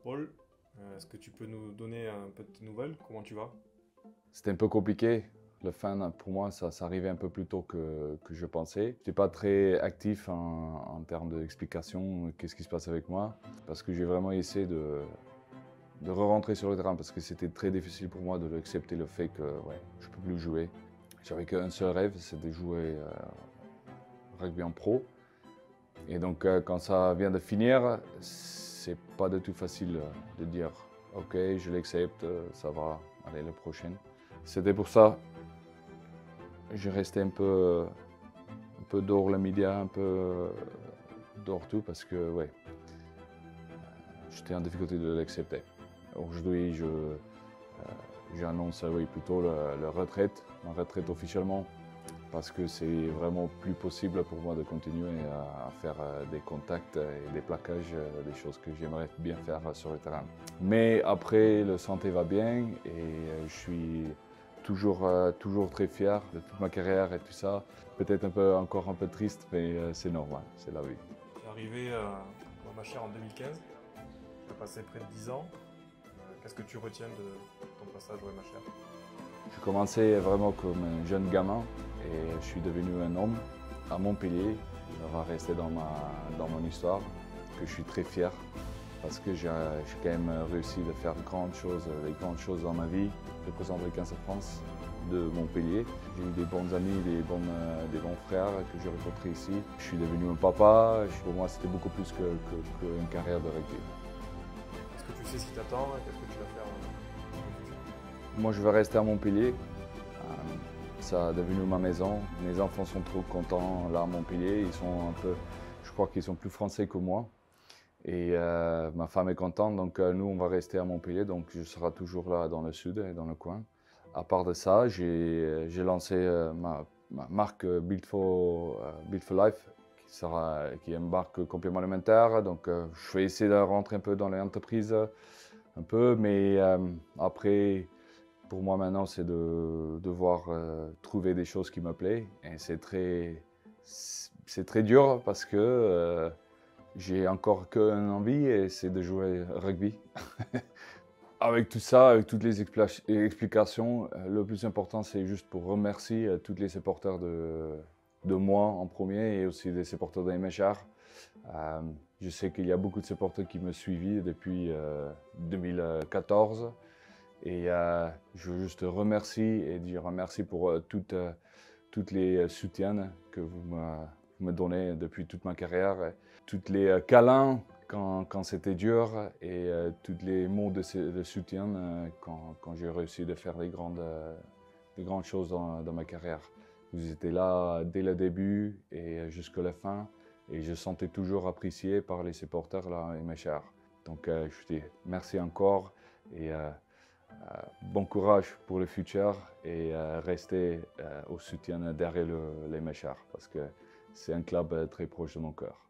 Paul, est-ce que tu peux nous donner un peu de tes nouvelles? Comment tu vas? C'était un peu compliqué. Le fin, pour moi, ça arrivait un peu plus tôt que je pensais. Je n'étais pas très actif en termes d'explication, qu'est-ce qui se passe avec moi, parce que j'ai vraiment essayé de re-rentrer sur le terrain, parce que c'était très difficile pour moi d'accepter le fait que ouais, je ne peux plus jouer. J'avais qu'un seul rêve, c'était de jouer rugby en pro. Et donc, quand ça vient de finir, c'est pas du tout facile de dire ok, je l'accepte, ça va, allez, la prochaine. C'était pour ça que j'ai resté un peu dehors les médias, un peu dehors tout, parce que ouais, j'étais en difficulté de l'accepter. Aujourd'hui, j'annonce oui, plutôt la retraite, ma retraite officiellement, parce que c'est vraiment plus possible pour moi de continuer à faire des contacts et des plaquages, des choses que j'aimerais bien faire sur le terrain. Mais après, la santé va bien et je suis toujours très fier de toute ma carrière et tout ça. Peut-être encore un peu triste, mais c'est normal, c'est la vie. Tu es arrivé à Machère en 2015, tu as passé près de 10 ans. Qu'est-ce que tu retiens de ton passage au Machère? J'ai commencé vraiment comme un jeune gamin et je suis devenu un homme à Montpellier. Ça va rester dans mon histoire, que je suis très fier parce que j'ai quand même réussi de faire des grandes choses dans ma vie. Je représente le 15 de France de Montpellier. J'ai eu des bons amis, des bons frères que j'ai rencontrés ici. Je suis devenu un papa. Pour moi, c'était beaucoup plus qu'une carrière de rugby. Est-ce que tu sais ce qui t'attend? Qu'est-ce que tu vas faire dans le futur? Moi, je vais rester à Montpellier. Ça a devenu ma maison. Mes enfants sont trop contents là à Montpellier. Je crois qu'ils sont plus français que moi. Et ma femme est contente, donc nous, on va rester à Montpellier. Donc je serai toujours là dans le sud et dans le coin. À part de ça, j'ai lancé ma marque Build for Life, qui est une marque complément alimentaire. Donc je vais essayer de rentrer un peu dans les entreprises, un peu, mais après, pour moi maintenant, c'est de devoir trouver des choses qui me plaisent. Et c'est très dur parce que j'ai encore qu'une envie et c'est de jouer rugby. Avec tout ça, avec toutes les explications, le plus important c'est juste pour remercier tous les supporters de moi en premier et aussi les supporters de MHR. Je sais qu'il y a beaucoup de supporters qui me suivent depuis 2014 et je veux juste remercier et dire merci pour toutes les soutiens que vous me donnez depuis toute ma carrière, tous les câlins quand c'était dur et tous les mots de soutien quand j'ai réussi de faire des grandes choses dans ma carrière. Vous étiez là dès le début et jusqu'à la fin et je sentais toujours apprécié par les supporters là, et mes chers. Donc je dis merci encore et bon courage pour le futur et restez au soutien derrière les Méchards parce que c'est un club très proche de mon cœur.